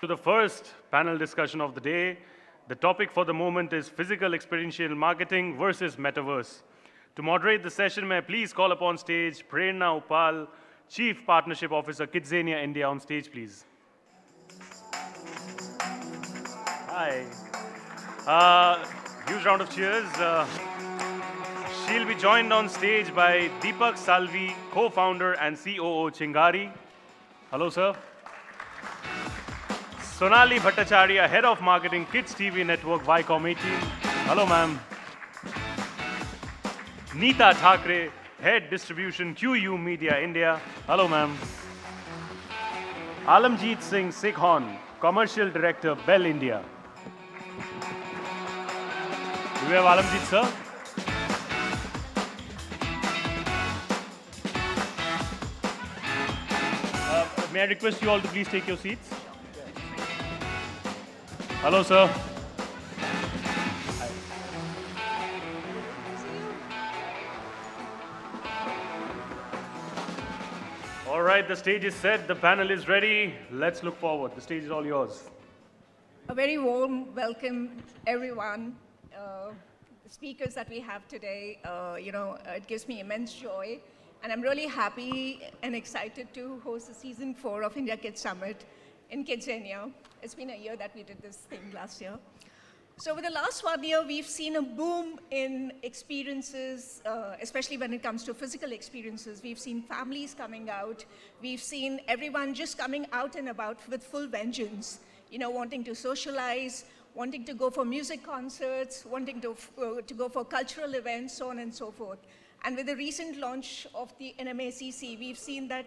To the first panel discussion of the day. The topic for the moment is physical experiential marketing versus metaverse. To moderate the session, may I please call upon stage Prerna Uppal, Chief Partnership Officer, KidZania India, on stage, please. Hi. Huge round of cheers. She'll be joined on stage by Deepak, Salvi, co-founder and COO Chingari. Hello, sir. Sonali, Bhattacharya, Head of Marketing, Kids TV Network, Viacom 18. Hello, ma'am. Neeta, Thakare, Head Distribution, QYou Media, India. Hello, ma'am. Alamjit Singh, Sekhon, Commercial Director, Bell India. Do we have Alamjit, sir? May I request you all to please take your seats? Hello, sir. Hi. All right, the stage is set. The panel is ready. Let's look forward. The stage is all yours. A very warm welcome, everyone. The speakers that we have today, it gives me immense joy. And I'm really happy and excited to host the season 4 of India Kids Summit in KidZania. It's been a year that we did this thing last year. So over the last 1 year, we've seen a boom in experiences, especially when it comes to physical experiences. We've seen families coming out. We've seen everyone just coming out and about with full vengeance, wanting to socialize, wanting to go for music concerts, wanting to go for cultural events, so on and so forth. And with the recent launch of the NMACC, we've seen that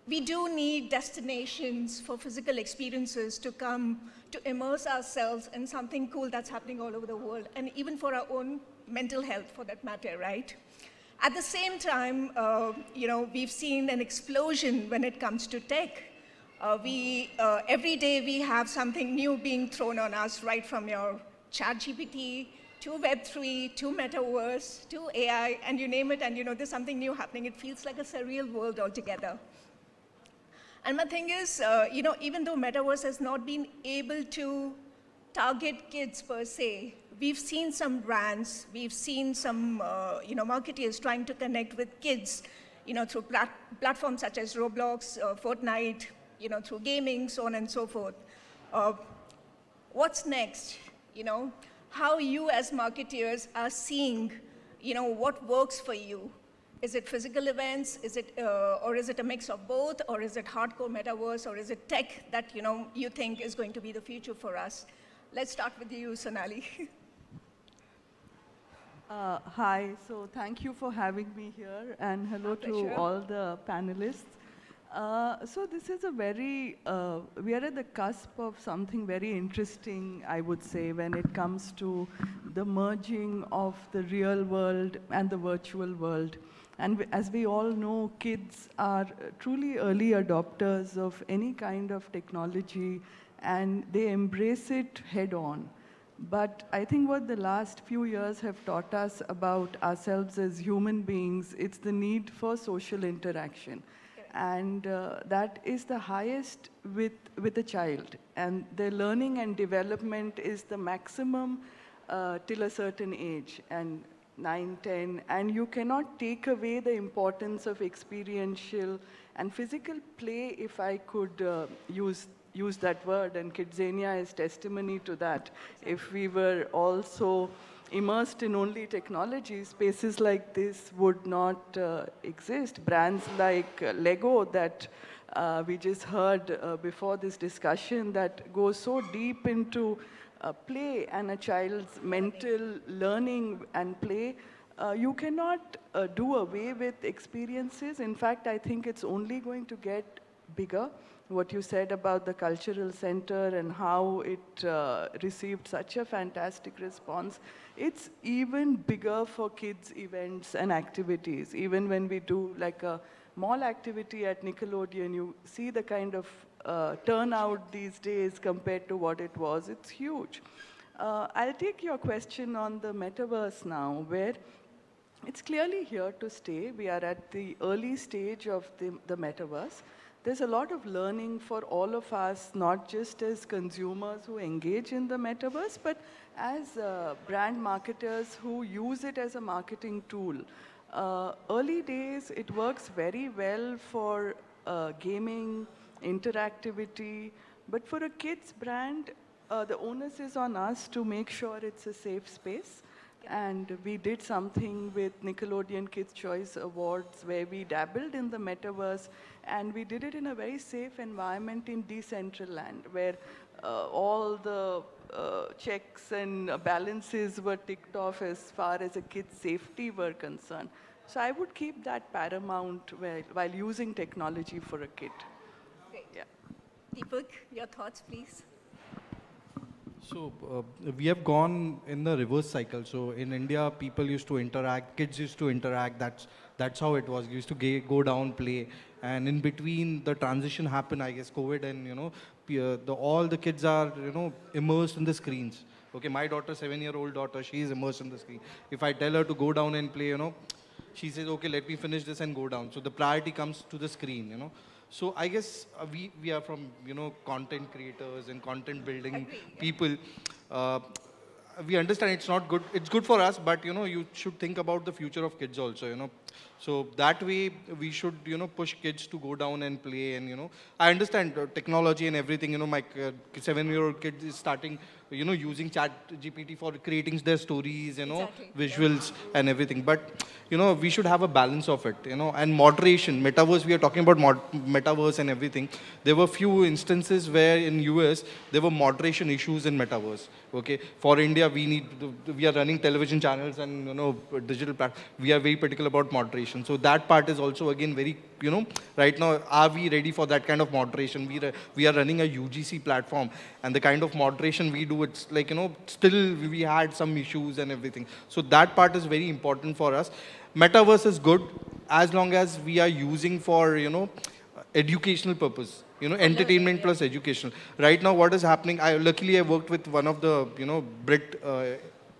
we do need destinations for physical experiences to come to immerse ourselves in something cool that's happening all over the world, and even for our own mental health, for that matter, right? At the same time, we've seen an explosion when it comes to tech. Every day we have something new being thrown on us, right from your ChatGPT to Web3, to Metaverse, to AI, and you name it, and there's something new happening. It feels like a surreal world altogether. And my thing is, even though Metaverse has not been able to target kids per se, we've seen some brands, we've seen some marketeers trying to connect with kids, through platforms such as Roblox, Fortnite, through gaming, so on and so forth. What's next? How you as marketeers are seeing, what works for you. Is it physical events? Is it, or is it a mix of both? Or is it hardcore metaverse? Or is it tech that you think is going to be the future for us? Let's start with you, Sonali. Hi, so thank you for having me here, and hello to all the panelists. So this is a very, we are at the cusp of something very interesting, I would say, when it comes to the merging of the real world and the virtual world. And as we all know, kids are truly early adopters of any kind of technology, and they embrace it head on. But I think what the last few years have taught us about ourselves as human beings, it's the need for social interaction. And that is the highest with a child. And their learning and development is the maximum till a certain age, and 9, 10, and you cannot take away the importance of experiential and physical play, if I could use that word, and KidZania is testimony to that. If we were also immersed in only technology, spaces like this would not exist. Brands like Lego that we just heard before this discussion that goes so deep into play and a child's mental learning and play, you cannot do away with experiences. In fact, I think it's only going to get bigger. What you said about the cultural center and how it received such a fantastic response, it's even bigger for kids' events and activities. Even when we do like a mall activity at Nickelodeon, you see the kind of turnout these days compared to what it was. It's huge. I'll take your question on the metaverse now, where it's clearly here to stay. We are at the early stage of the metaverse. there's a lot of learning for all of us, not just as consumers who engage in the metaverse, but as brand marketers who use it as a marketing tool. Early days, it works very well for gaming, interactivity, but for a kids brand, the onus is on us to make sure it's a safe space. And we did something with Nickelodeon Kids' Choice Awards where we dabbled in the metaverse, and we did it in a very safe environment in Decentraland, where all the checks and balances were ticked off as far as a kid's safety were concerned. So I would keep that paramount while using technology for a kid. Great. Yeah. Deepak, your thoughts, please. So we have gone in the reverse cycle. So in India, people used to interact, kids used to interact. That's how it was. You used to go down, play, and in between the transition happened. I guess COVID, and all the kids are immersed in the screens. Okay, my daughter, 7-year-old daughter, she is immersed in the screen. If I tell her to go down and play, she says, okay, let me finish this and go down. So the priority comes to the screen. So I guess we are from, content creators and content building people. We understand it's not good. It's good for us, but, you should think about the future of kids also, So that way we should, push kids to go down and play. And, I understand technology and everything, my 7-year-old kid is starting, using ChatGPT for creating their stories, Exactly. visuals and everything. But, we should have a balance of it, and moderation. Metaverse, we are talking about metaverse and everything. There were few instances where in US, there were moderation issues in metaverse. Okay, for India, we are running television channels and, digital platforms. We are very particular about moderation. So that part is also again very, right now, are we ready for that kind of moderation? We are running a UGC platform, and the kind of moderation we do, it's like, still we had some issues and everything. So that part is very important for us. Metaverse is good as long as we are using for, educational purpose, entertainment plus educational. Right now, what is happening, luckily I worked with one of the, Brit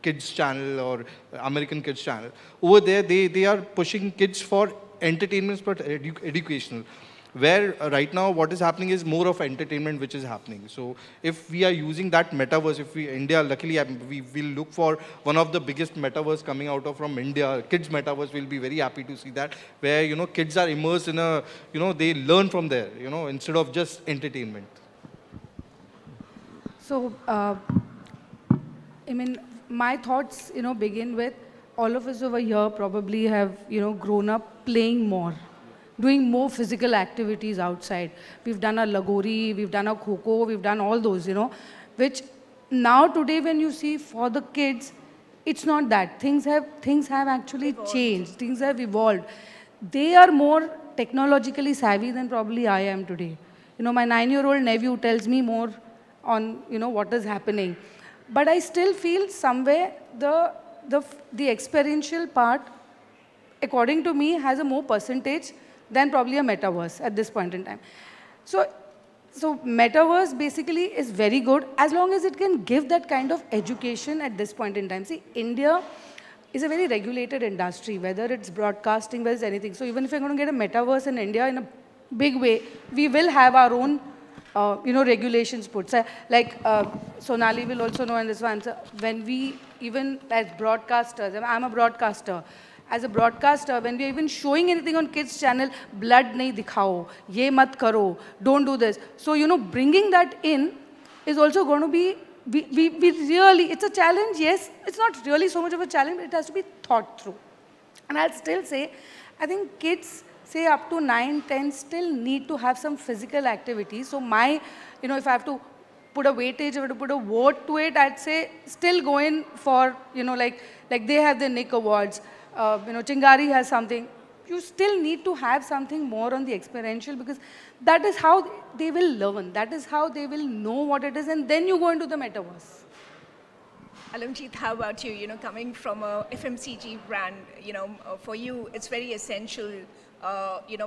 kids channel or American kids channel. Over there, they are pushing kids for entertainment but educational. Where right now what is happening is more of entertainment which is happening. So if we are using that metaverse, India, luckily we will look for one of the biggest metaverse coming out of from India, kids metaverse, will be very happy to see that, where, kids are immersed in a, they learn from there, instead of just entertainment. So, my thoughts, begin with all of us over here probably have, grown up playing more, doing more physical activities outside. We've done a lagori, we've done a kho-kho, we've done all those, which now today when you see for the kids, it's not that. Things have actually changed. Things have evolved. They are more technologically savvy than probably I am today. My 9-year-old nephew tells me more on, what is happening. But I still feel somewhere the experiential part, according to me, has a more percentage than probably a metaverse at this point in time. So metaverse basically is very good as long as it can give that kind of education at this point in time. See, India is a very regulated industry, whether it's broadcasting, whether it's anything. So even if we're going to get a metaverse in India in a big way, we will have our own regulations put. So, like Sonali will also know in this one, so when we, even as broadcasters, I'm a broadcaster, as a broadcaster, when we're even showing anything on kids channel, blood nahi dikhao, ye mat karo, don't do this. So, bringing that in is also going to be, we really, it's a challenge, yes, it's not really so much of a challenge, but it has to be thought through. And I'll still say, I think kids, say up to 9, 10, still need to have some physical activity. So my, if I have to put a weightage, if I have to put a vote to it, I'd say still go in for, like they have the Nick Awards, Chingari has something. You still need to have something more on the experiential, because that is how they will learn. That is how they will know what it is, and then you go into the metaverse. Alamjit, how about you? Coming from a FMCG brand, for you, it's very essential.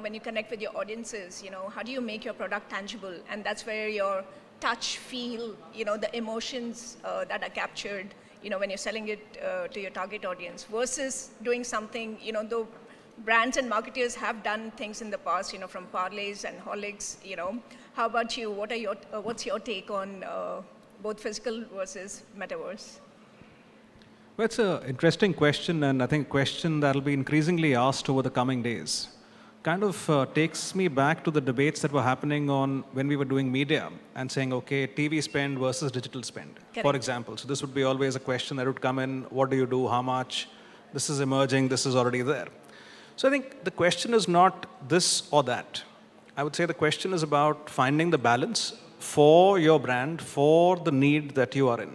When you connect with your audiences, how do you make your product tangible? And that's where your touch, feel, the emotions that are captured, when you're selling it to your target audience, versus doing something, brands and marketers have done things in the past, from parlays and holics, How about you? What's your take on both physical versus metaverse? Well, it's an interesting question, and I think a question that will be increasingly asked over the coming days. Kind of takes me back to the debates that were happening on when we were doing media and saying, okay, TV spend versus digital spend, for example. So this would be always a question that would come in, what do you do, how much? This is emerging, this is already there. So I think the question is not this or that. I would say the question is about finding the balance for your brand, for the need that you are in.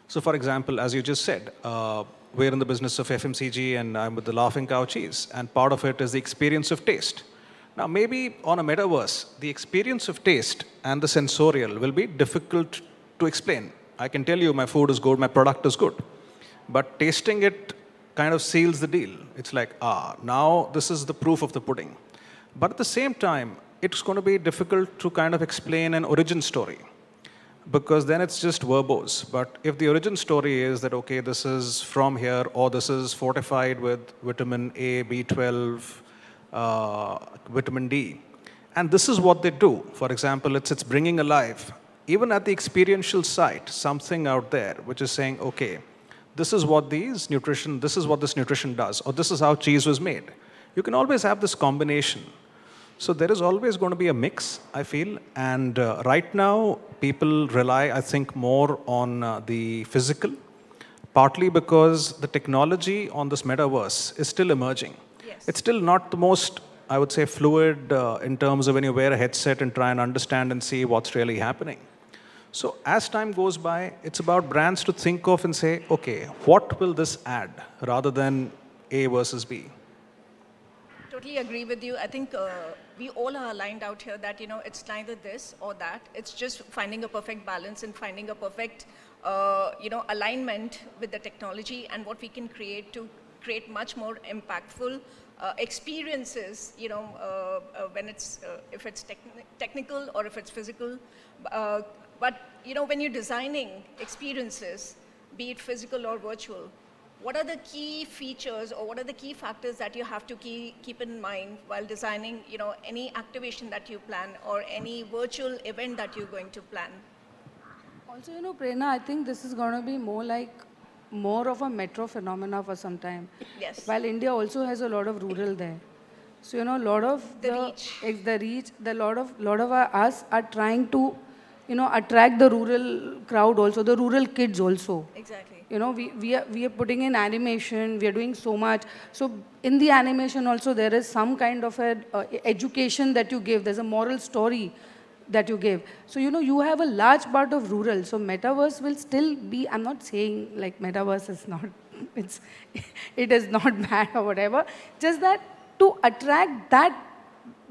So for example, as you just said, we're in the business of FMCG and I'm with the Laughing Cow Cheese, and part of it is the experience of taste. Now maybe on a metaverse, the experience of taste and the sensorial will be difficult to explain. I can tell you my food is good, my product is good, but tasting it kind of seals the deal. It's like, now this is the proof of the pudding. But at the same time, it's going to be difficult to kind of explain an origin story, because then it's just verbose. But if the origin story is that, okay, this is from here, or this is fortified with vitamin A, B12, vitamin D, and this is what they do. For example, it's bringing alive, even at the experiential site, something out there which is saying, okay, this is what this nutrition does, or this is how cheese was made. You can always have this combination. So there is always going to be a mix, I feel. And right now, people rely, I think, more on the physical, partly because the technology on this metaverse is still emerging. Yes. It's still not the most, I would say, fluid in terms of when you wear a headset and try and understand and see what's really happening. So as time goes by, it's about brands to think of and say, okay, what will this add, rather than A versus B. Totally agree with you. I think we all are aligned out here that, it's neither this or that. It's just finding a perfect balance and finding a perfect, alignment with the technology and what we can create to create much more impactful experiences, when it's, if it's technical or if it's physical. But, when you're designing experiences, be it physical or virtual, what are the key features or what are the key factors that you have to keep in mind while designing, any activation that you plan or any virtual event that you're going to plan? Also, Prerna, I think this is going to be more of a metro phenomena for some time. Yes. While India also has a lot of rural there. So, a lot of the reach, lot of us are trying to, attract the rural crowd also, the rural kids also. Exactly. We are putting in animation, we are doing so much. So in the animation also there is some kind of education that you give, there's a moral story that you give. So you have a large part of rural. So metaverse will still be, I'm not saying like metaverse is not, it is not bad or whatever, just that to attract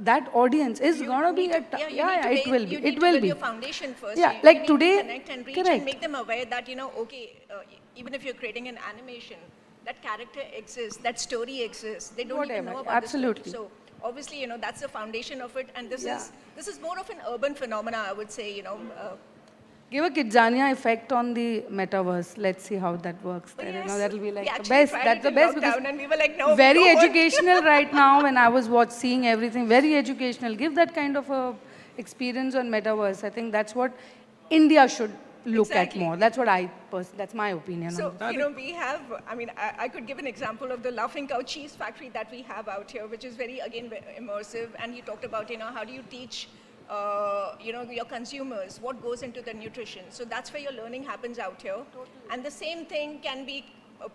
that audience is going to be it will be. You need to build your foundation first. Yeah, you like need today, to connect and reach and make them aware that, okay, even if you're creating an animation, that character exists, that story exists. They don't even know about absolutely. This story. So obviously, that's the foundation of it. And this is more of an urban phenomena, I would say, Give a KidZania effect on the metaverse. Let's see how that works. There. That will be like the best. That's the best because and we were like, no, very educational right now. When I was seeing everything, very educational. Give that kind of a experience on metaverse. I think that's what India should look at more. That's what that's my opinion. So, we have, I could give an example of the Laughing Cow Cheese factory that we have out here, which is very immersive. And you talked about, how do you teach your consumers, what goes into the nutrition. So that's where your learning happens out here. Totally. And the same thing can be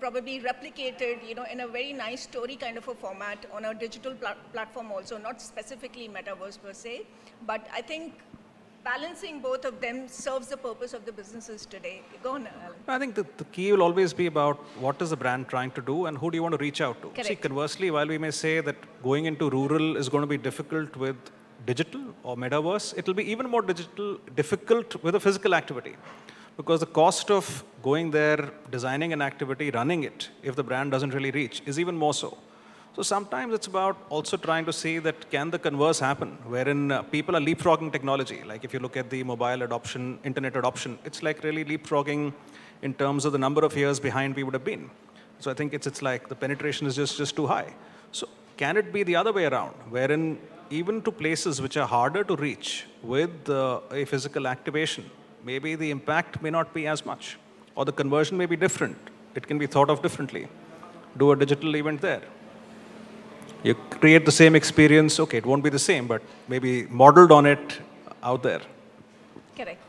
probably replicated, in a very nice story kind of a format on a digital platform also, not specifically metaverse per se. But I think balancing both of them serves the purpose of the businesses today. Go on, Alan. I think the key will always be about what is the brand trying to do and who do you want to reach out to. Correct. See, conversely, while we may say that going into rural is going to be difficult with digital or metaverse, it will be even more difficult with a physical activity, because the cost of going there, designing an activity, running it, if the brand doesn't really reach, is even more so. So sometimes it's about also trying to see that can the converse happen, wherein people are leapfrogging technology. Like if you look at the mobile adoption, internet adoption, it's like really leapfrogging in terms of the number of years behind we would have been. So I think it's like the penetration is just too high. So can it be the other way around, wherein even to places which are harder to reach with a physical activation, maybe the impact may not be as much, or the conversion may be different. It can be thought of differently. Do a digital event there. You create the same experience. Okay, it won't be the same, but maybe modeled on it out there. Correct.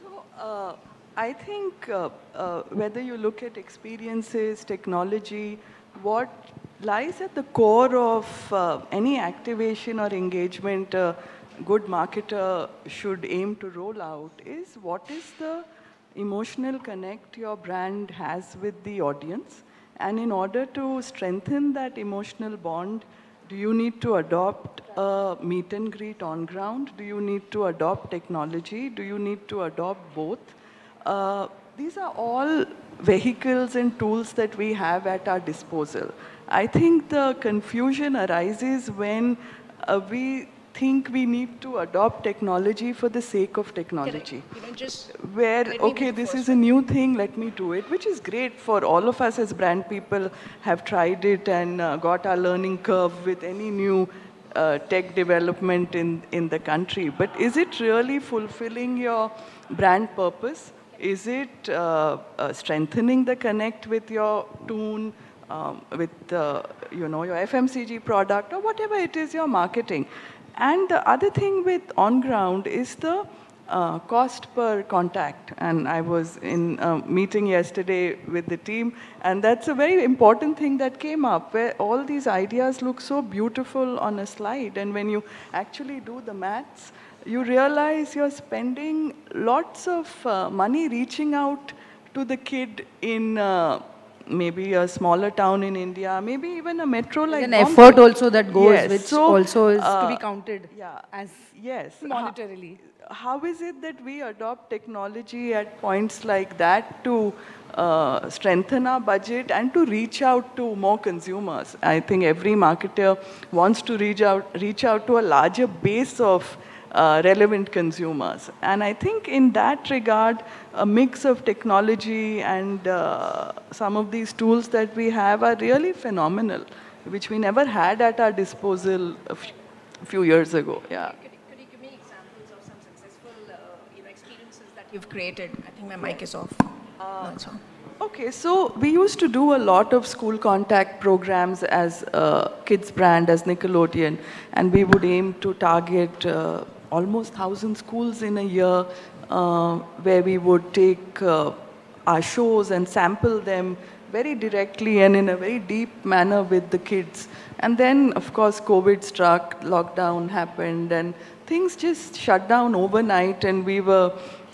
So I think whether you look at experiences, technology, what lies at the core of any activation or engagement a good marketer should aim to roll out is what is the emotional connect your brand has with the audience. And in order to strengthen that emotional bond, do you need to adopt a meet and greet on ground? Do you need to adopt technology? Do you need to adopt both? These are all vehicles and tools that we have at our disposal. I think the confusion arises when we think we need to adopt technology for the sake of technology. Where, okay, this is a new thing, let me do it, which is great for all of us as brand people have tried it and got our learning curve with any new tech development in the country. But is it really fulfilling your brand purpose? Is it strengthening the connect with your tune, with your FMCG product, or whatever it is you're marketing? And the other thing with on-ground is the cost per contact. And I was in a meeting yesterday with the team, and that's a very important thing that came up, where all these ideas look so beautiful on a slide, and when you actually do the maths, you realize you're spending lots of money reaching out to the kid in maybe a smaller town in India, maybe even a metro like an Bombay. effort also that goes, Yes. which So, also is to be counted as yes. monetarily. How is it that we adopt technology at points like that to strengthen our budget and to reach out to more consumers? I think every marketer wants to reach out to a larger base of relevant consumers. And I think in that regard, a mix of technology and some of these tools that we have are really phenomenal, which we never had at our disposal a few years ago. Yeah. Could you give me examples of some successful experiences that you've created? I think my mic is off. No, it's on. Okay, so we used to do a lot of school contact programs as a kids brand, as Nickelodeon, and we would aim to target almost 1,000 schools in a year, where we would take our shows and sample them very directly and in a very deep manner with the kids. And then, of course, COVID struck, lockdown happened, and things just shut down overnight, and we were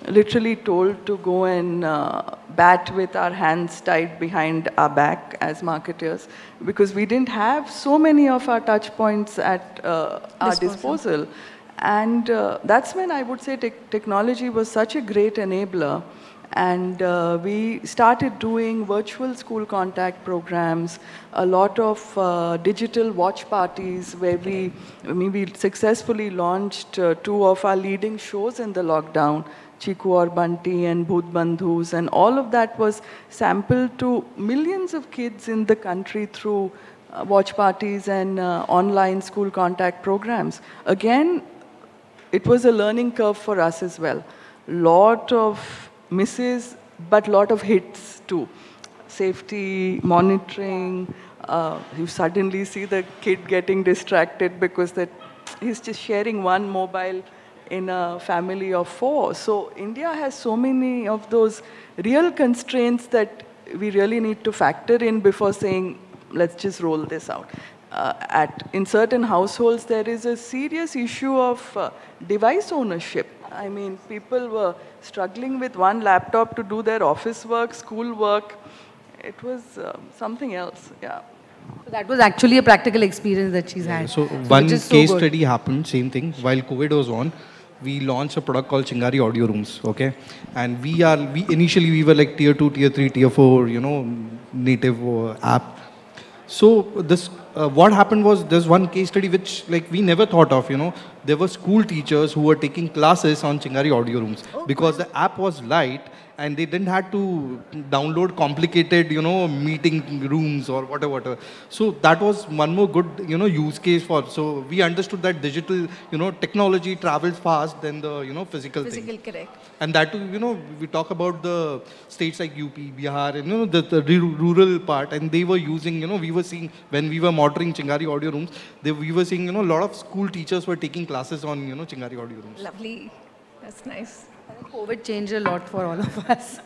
literally told to go and bat with our hands tied behind our back as marketers, because we didn't have so many of our touch points at our disposal. And that's when I would say technology was such a great enabler. And we started doing virtual school contact programs, a lot of digital watch parties where we successfully launched two of our leading shows in the lockdown, Chiku Aur Bunty and Bhoot Bandhus, and all of that was sampled to millions of kids in the country through watch parties and online school contact programs. Again, it was a learning curve for us as well. Lot of misses, but lot of hits too. Safety, monitoring, you suddenly see the kid getting distracted because he's just sharing one mobile in a family of 4. So India has so many of those real constraints that we really need to factor in before saying, let's just roll this out. In certain households, there is a serious issue of device ownership. I mean, people were struggling with one laptop to do their office work, school work. It was something else, yeah. So that was actually a practical experience that she's had. So one case study happened, same thing, while COVID was on. We launched a product called Chingari audio rooms, okay? And initially we were like tier 2, tier 3, tier 4, native app. So this, what happened was there's one case study which like we never thought of, There were school teachers who were taking classes on Chingari audio rooms because the app was light and they didn't have to download complicated, meeting rooms or whatever. So that was one more good, use case for. So we understood that digital, technology travels fast than the, physical thing. Physical, correct. And that too, we talk about the states like UP, Bihar, and the rural part, and they were using, we were seeing when we were monitoring Chingari audio rooms, we were seeing, a lot of school teachers were taking classes on, Chingari audio rooms. Lovely. That's nice. COVID changed a lot for all of us.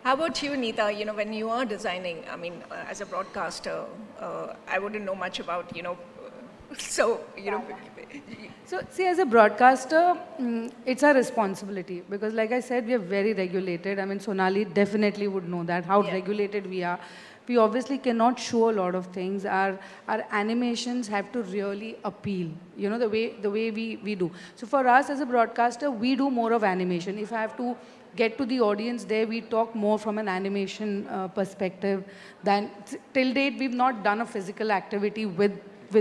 How about you, Neeta? When you are designing, I mean, as a broadcaster, I wouldn't know much about, so, So, see, as a broadcaster, it's our responsibility because, like I said, we are very regulated. I mean, Sonali definitely would know that, how regulated we are. We obviously cannot show a lot of things. Our animations have to really appeal, the way we do. So, for us as a broadcaster, we do more of animation. If I have to get to the audience there, we talk more from an animation perspective than, till date, we've not done a physical activity with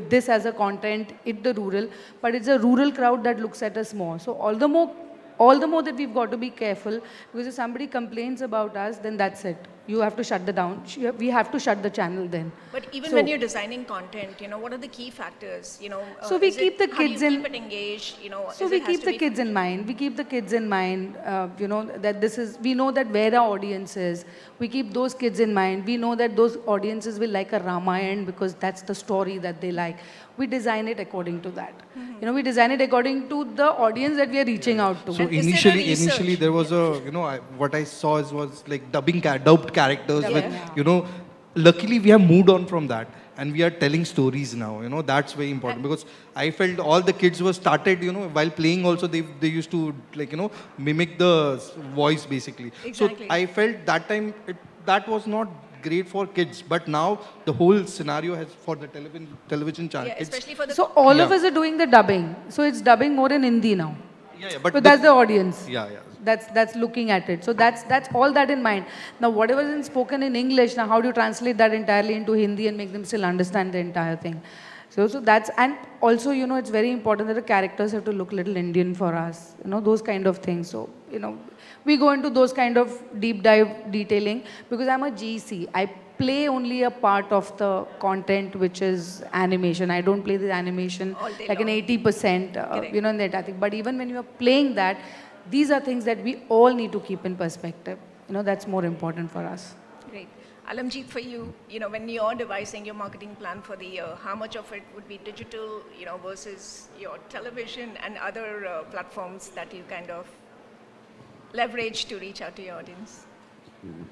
this as a content in the rural, but it's a rural crowd that looks at us more. So all the more that we've got to be careful, because if somebody complains about us, then that's it. You have to shut we have to shut the channel then. But even when you're designing content, what are the key factors? So we keep the kids how do you keep it engaged? So we keep the kids in mind. We keep the kids in mind. That we know that where our audience is. We keep those kids in mind. We know that those audiences will like a Ramayana because that's the story that they like. We design it according to that. We design it according to the audience that we are reaching out to. So initially there was a, what I saw was like dubbed characters with, luckily we have moved on from that and we are telling stories now, that's very important because I felt all the kids were started, while playing also they used to like, mimic the voice basically. Exactly. So I felt that time that was not great for kids, but now the whole scenario has for the television channel. Yeah, especially for the. So all of us are doing the dubbing. So it's dubbing more in Hindi now. But that's the audience. Yeah. That's looking at it. So that's all that in mind. Now whatever is spoken in English, now how do you translate that entirely into Hindi and make them still understand the entire thing? So that's, and also, it's very important that the characters have to look a little Indian for us, those kind of things. So, we go into those kind of deep dive detailing because I'm a GC. I play only a part of the content which is animation. I don't play the animation like an 80%, in the entire thing. But even when you are playing that, these are things that we all need to keep in perspective. That's more important for us. Great. Alamjit, for you, when you're devising your marketing plan for the year, how much of it would be digital, versus your television and other platforms that you kind of leverage to reach out to your audience?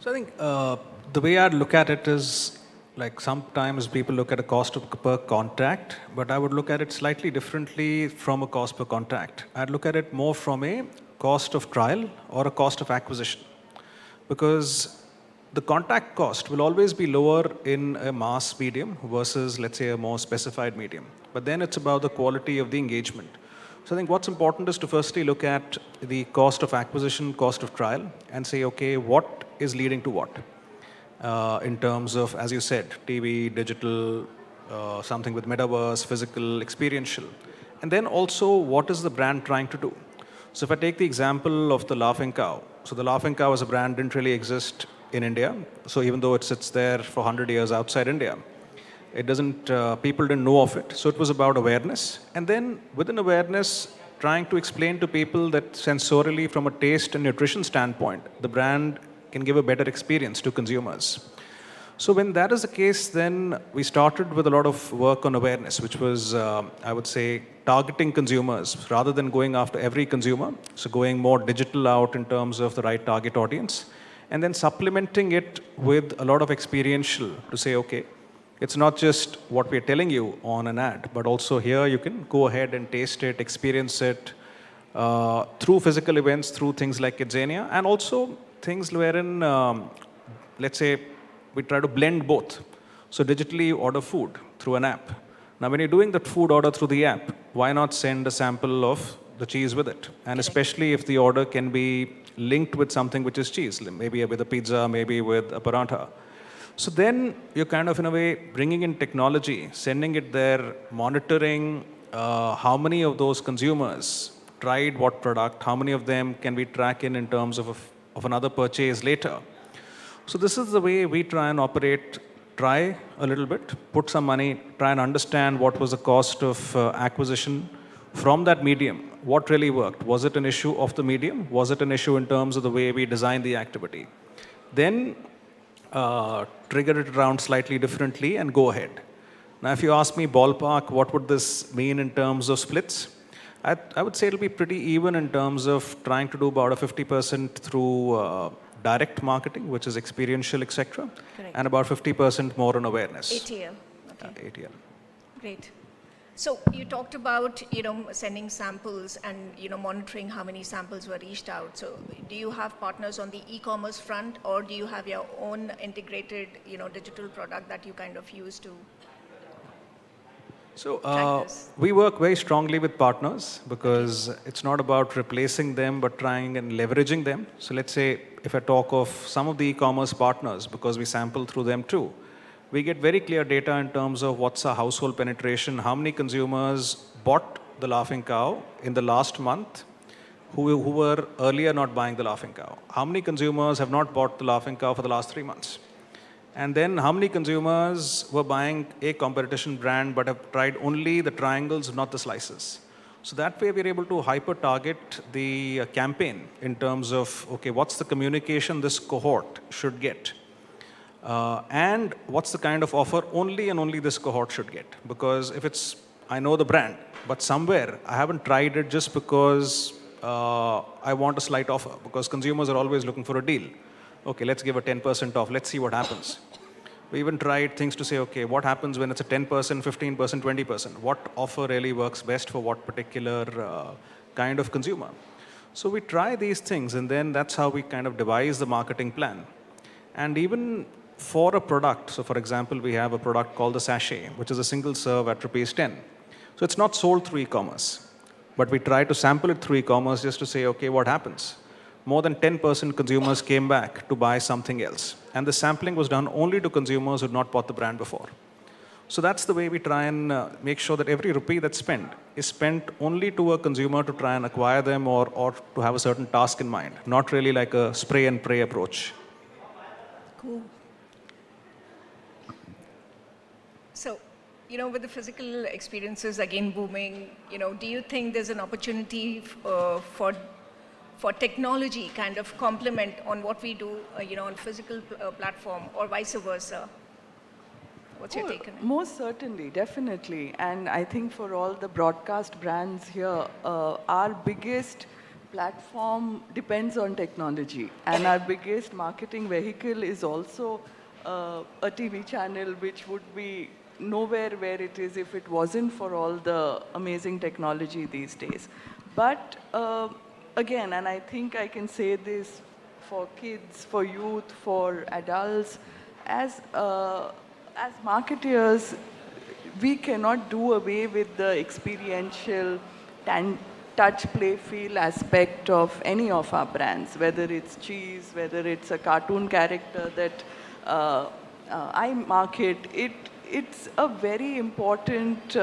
So I think the way I'd look at it is like sometimes people look at a cost per contact, but I would look at it slightly differently from a cost per contact. I'd look at it more from a cost of trial or a cost of acquisition, because the contact cost will always be lower in a mass medium versus, let's say, a more specified medium. But then it's about the quality of the engagement. So I think what's important is to firstly look at the cost of acquisition, cost of trial, and say, okay, what is leading to what? In terms of, as you said, TV, digital, something with Metaverse, physical, experiential. And then also, what is the brand trying to do? So if I take the example of the Laughing Cow. So the Laughing Cow as a brand didn't really exist in India. So even though it sits there for 100 years outside India, it doesn't, people didn't know of it. So it was about awareness. And then within awareness, trying to explain to people that sensorially, from a taste and nutrition standpoint, the brand can give a better experience to consumers. So when that is the case, then we started with a lot of work on awareness, which was, I would say, targeting consumers rather than going after every consumer. So going more digital out in terms of the right target audience, and then supplementing it with a lot of experiential to say, okay, it's not just what we're telling you on an ad, but also here you can go ahead and taste it, experience it through physical events, through things like KidZania, and also things wherein, let's say, we try to blend both. So digitally you order food through an app. Now when you're doing that food order through the app, why not send a sample of the cheese with it? And especially if the order can be linked with something which is cheese, maybe with a pizza, maybe with a paratha. So then you're kind of, in a way, bringing in technology, sending it there, monitoring how many of those consumers tried what product, how many of them can we track in terms of of another purchase later. So this is the way we try and operate, try a little bit, put some money, try and understand what was the cost of acquisition from that medium. What really worked? Was it an issue of the medium? Was it an issue in terms of the way we designed the activity? Then trigger it around slightly differently and go ahead. Now, if you ask me ballpark, what would this mean in terms of splits? I would say it'll be pretty even in terms of trying to do about a 50% through direct marketing, which is experiential, etc., and about 50% more on awareness. ATL. Okay. ATL. Great. So you talked about, sending samples and, monitoring how many samples were reached out. So do you have partners on the e-commerce front, or do you have your own integrated, digital product that you kind of use to? So we work very strongly with partners because it's not about replacing them, but trying and leveraging them. So let's say if I talk of some of the e-commerce partners, because we sample through them too, we get very clear data in terms of what's our household penetration, how many consumers bought the Laughing Cow in the last month who were earlier not buying the Laughing Cow. How many consumers have not bought the Laughing Cow for the last 3 months? And then how many consumers were buying a competition brand but have tried only the triangles, not the slices? So that way we're able to hyper-target the campaign in terms of, okay, what's the communication this cohort should get? And what's the kind of offer only and only this cohort should get? Because if it's, I know the brand, but somewhere I haven't tried it just because I want a slight offer, because consumers are always looking for a deal. Okay, let's give a 10% off. Let's see what happens. We even tried things to say, okay, what happens when it's a 10%, 15%, 20%? What offer really works best for what particular kind of consumer? So we try these things, and then that's how we kind of devise the marketing plan. And even for a product, so for example, we have a product called the sachet, which is a single serve at ₹10. So it's not sold through e-commerce, but we try to sample it through e-commerce just to say, okay, what happens? More than 10% consumers came back to buy something else. And the sampling was done only to consumers who had not bought the brand before. So that's the way we try and make sure that every rupee that's spent is spent only to a consumer to try and acquire them or to have a certain task in mind, not really like a spray and pray approach. Cool. So, with the physical experiences again booming, do you think there's an opportunity for technology kind of complement on what we do, on physical platform, or vice versa? What's your take on it? Most certainly, definitely. And I think for all the broadcast brands here, our biggest platform depends on technology. And our biggest marketing vehicle is also a TV channel, which would be nowhere where it is if it wasn't for all the amazing technology these days. But again, and I think I can say this for kids, for youth, for adults, as marketers, we cannot do away with the experiential touch, play, feel aspect of any of our brands, whether it's cheese, whether it's a cartoon character that I market. It's a very important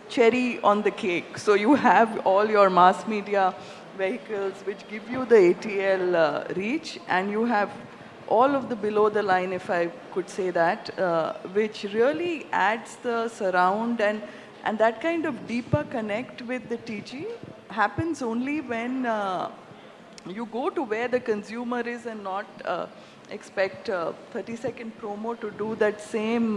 cherry on the cake. So you have all your mass media vehicles which give you the ATL reach, and you have all of the below the line, if I could say that, which really adds the surround, and that kind of deeper connect with the TG happens only when you go to where the consumer is and not expect a 30-second promo to do that same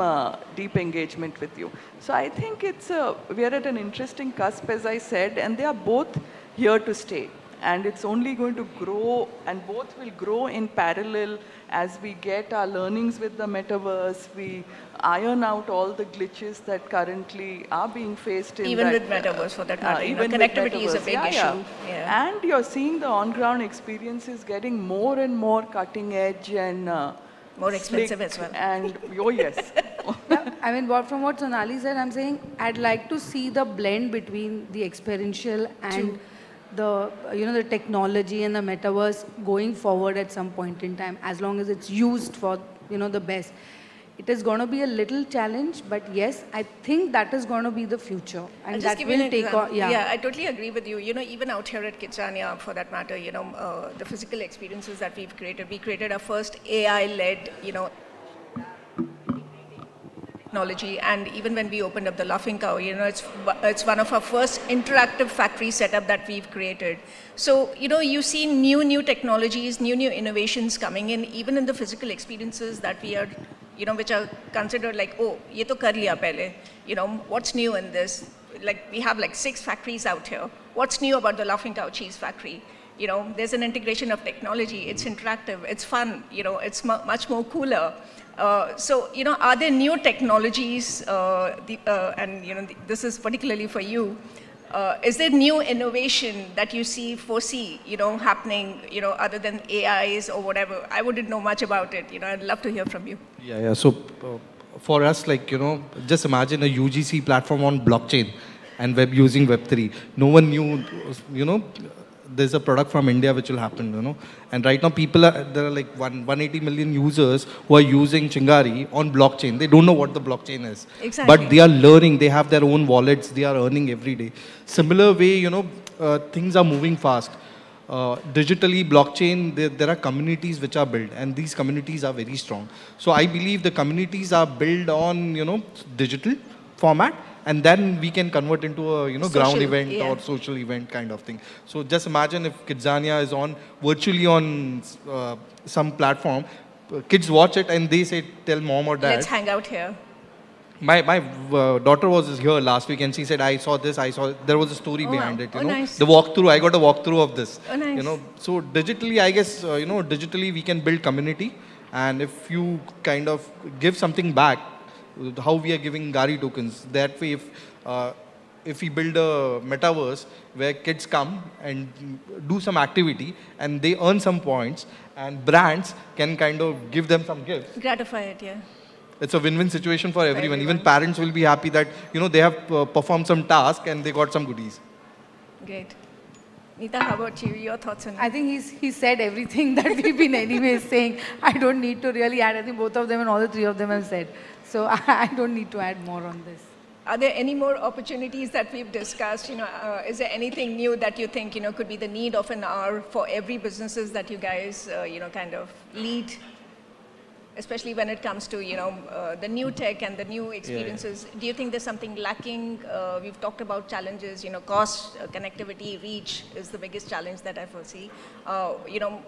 deep engagement with you. So I think we are at an interesting cusp, as I said, and they are both here to stay. And it's only going to grow, and both will grow in parallel as we get our learnings with the metaverse. We iron out all the glitches that currently are being faced in even with metaverse, for that matter. Connectivity is a big issue. Yeah. And you're seeing the on-ground experiences getting more and more cutting edge and more expensive as well. And oh yes. Yeah, I mean, from what Sonali said, I'm saying I'd like to see the blend between the experiential and the the technology and the metaverse going forward at some point in time, as long as it's used for the best. It is going to be a little challenge, but yes, I think that is going to be the future. And that will take on, yeah, I totally agree with you. You know, even out here at KidZania, for that matter, you know, the physical experiences that we've created, we created our first AI-led, you know, technology, and even when we opened up the Laughing Cow, you know, it's one of our first interactive factory setup that we've created. So, you know, you see new technologies, new innovations coming in, even in the physical experiences that we are, you know, which are considered like, oh, ye to kar liya pehle. You know, what's new in this? Like, we have like 6 factories out here. What's new about the Laughing Cow cheese factory? You know, there's an integration of technology. It's interactive. It's fun. You know, it's much more cooler. So, you know, are there new technologies, and, you know, this is particularly for you, is there new innovation that you foresee, you know, happening, you know, other than AIs or whatever? I wouldn't know much about it. You know, I'd love to hear from you. Yeah. So for us, like, you know, just imagine a UGC platform on blockchain and using Web3. No one knew, you know, there's a product from India which will happen, you know. And right now there are like 180 million users who are using Chingari on blockchain. They don't know what the blockchain is. Exactly. But they are learning, they have their own wallets, they are earning every day. Similar way, you know, things are moving fast. Digitally, blockchain, there are communities which are built, and these communities are very strong. So I believe the communities are built on, you know, digital format, and then we can convert into a, you know, ground event or social event kind of thing. So just imagine if KidZania is on virtually on some platform, kids watch it and they say, tell mom or dad. Let's hang out here. My daughter was here last week and she said, I saw this, there was a story behind it, you know. Nice. The walkthrough, I got a walkthrough of this. Oh, nice. You know, so digitally, I guess, you know, digitally we can build community, and if you kind of give something back, how we are giving Gari tokens, that way if we build a metaverse where kids come and do some activity and they earn some points, and brands can kind of give them some gifts. Gratify it, yeah. It's a win-win situation for everyone. Even parents will be happy that, you know, they have performed some task and they got some goodies. Great. Neeta, how about you? Your thoughts on it? I think he said everything that we've been anyways saying. I don't need to really add. I think both of them and all the 3 of them have said. So I don't need to add more on this. Are there any more opportunities that we've discussed? You know, is there anything new that you think, you know, could be the need of an hour for every businesses that you guys, you know, kind of lead? Especially when it comes to, you know, the new tech and the new experiences. Do you think there's something lacking? We've talked about challenges, you know, cost, connectivity, reach is the biggest challenge that I foresee. You know,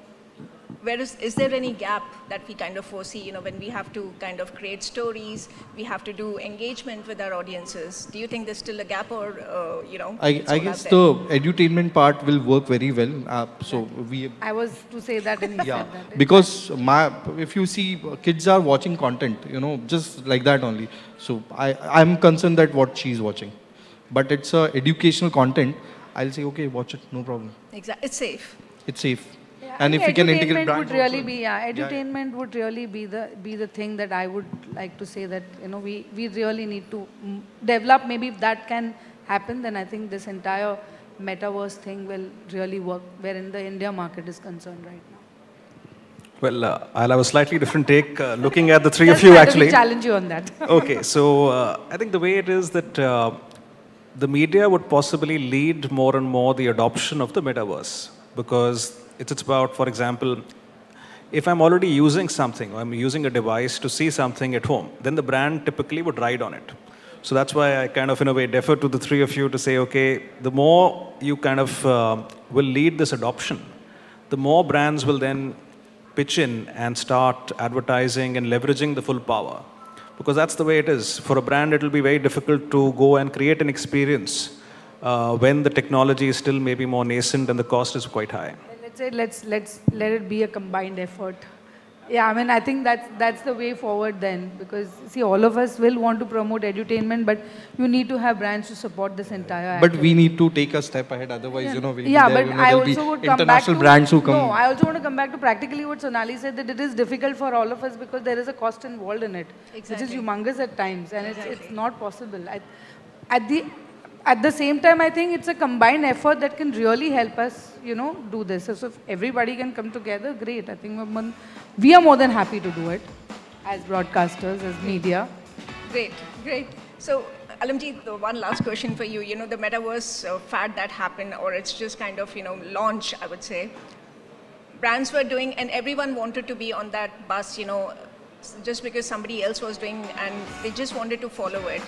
is there any gap that we kind of foresee, you know, when we have to kind of create stories, we have to do engagement with our audiences? Do you think there's still a gap, or, you know? I guess the edutainment part will work very well. I was to say that and he said that. Because if you see, kids are watching content, you know, just like that only. So I'm concerned that what she's watching. But it's educational content. I'll say, okay, watch it, no problem. Exactly. It's safe. It's safe. And if we can integrate brands edutainment would really be the thing that I would like to say, that, you know, we really need to develop. Maybe if that can happen, then I think this entire metaverse thing will really work, wherein the India market is concerned right now. Well, I'll have a slightly different take looking at the 3 of you actually. We challenge you on that. Okay, so I think the way it is that the media would possibly lead more and more the adoption of the metaverse, because it's about, for example, if I'm already using something, or I'm using a device to see something at home, then the brand typically would ride on it. So that's why I kind of, in a way, defer to the 3 of you to say, okay, the more you kind of will lead this adoption, the more brands will then pitch in and start advertising and leveraging the full power. Because that's the way it is. For a brand, it will be very difficult to go and create an experience when the technology is still maybe more nascent and the cost is quite high. Let's let it be a combined effort. Yeah, I mean, I think that's the way forward then, because see, all of us will want to promote edutainment, but you need to have brands to support this entire But we need to take a step ahead, otherwise, you know, we'll be there, but you know, I there'll also be would come back international to, brands who come. No, I also want to come back to practically what Sonali said, that it is difficult for all of us because there is a cost involved in it, which is humongous at times, and it's not possible. At the same time, I think it's a combined effort that can really help us, you know, do this. So if everybody can come together, great. I think we are more than happy to do it. as broadcasters, as media. Great, great. So, Alamjit, the one last question for you. You know, the metaverse fad that happened, or it's just kind of, launch, I would say. Brands were doing, and everyone wanted to be on that bus, just because somebody else was doing, and they just wanted to follow it.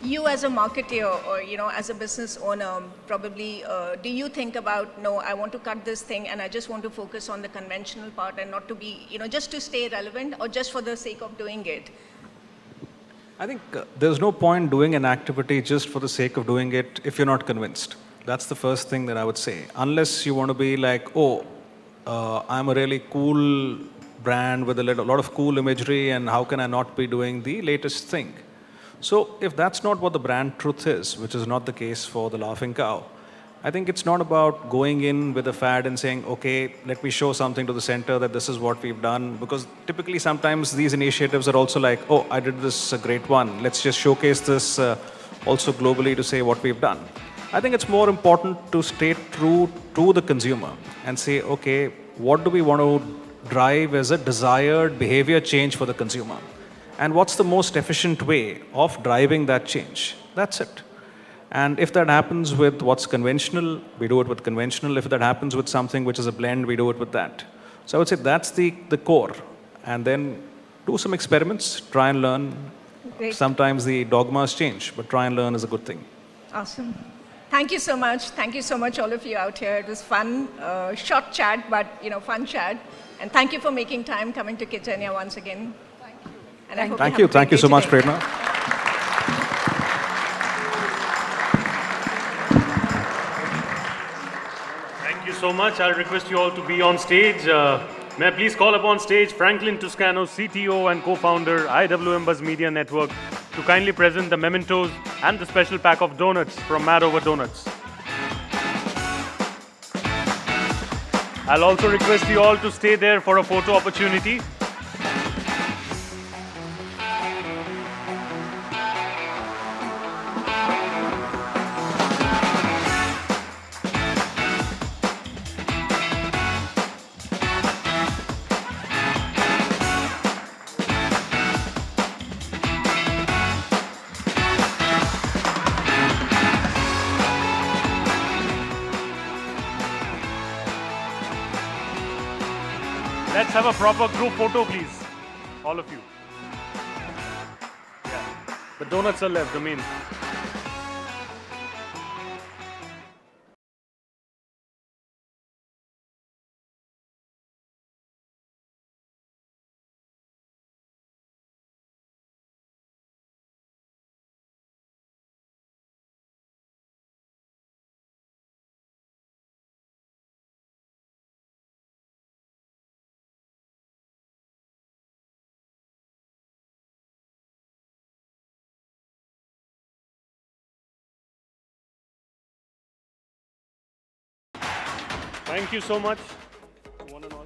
You as a marketer or, as a business owner, probably, do you think about, no, I want to cut this thing and I just want to focus on the conventional part and not to be, just to stay relevant or just for the sake of doing it? I think there's no point doing an activity just for the sake of doing it if you're not convinced. That's the first thing that I would say. Unless you want to be like, oh, I'm a really cool brand with a lot of cool imagery, and how can I not be doing the latest thing? So if that's not what the brand truth is, which is not the case for the Laughing Cow, I think it's not about going in with a fad and saying, okay, let me show something to the center that this is what we've done. Because typically sometimes these initiatives are also like, oh, I did this great one. Let's just showcase this also globally to say what we've done. I think it's more important to stay true to the consumer and say, okay, what do we want to drive as a desired behavior change for the consumer? And what's the most efficient way of driving that change? That's it. And if that happens with what's conventional, we do it with conventional. If that happens with something which is a blend, we do it with that. So I would say that's the core. And then do some experiments, try and learn. Great. Sometimes the dogmas change, but try and learn is a good thing. Awesome. Thank you so much. Thank you so much, all of you out here. It was fun, short chat, but fun chat. And thank you for making time coming to KidZania once again. Thank you. And Thank you so much, Prerna. Thank you so much. I'll request you all to be on stage. May I please call upon stage Franklin Toscano, CTO and co-founder, IWMBuzz Media Network, to kindly present the mementos and the special pack of donuts from Mad Over Donuts. I'll also request you all to stay there for a photo opportunity. Let's have a proper group photo, please. All of you. Yeah. The donuts are left, the main. Thank you so much, one and all.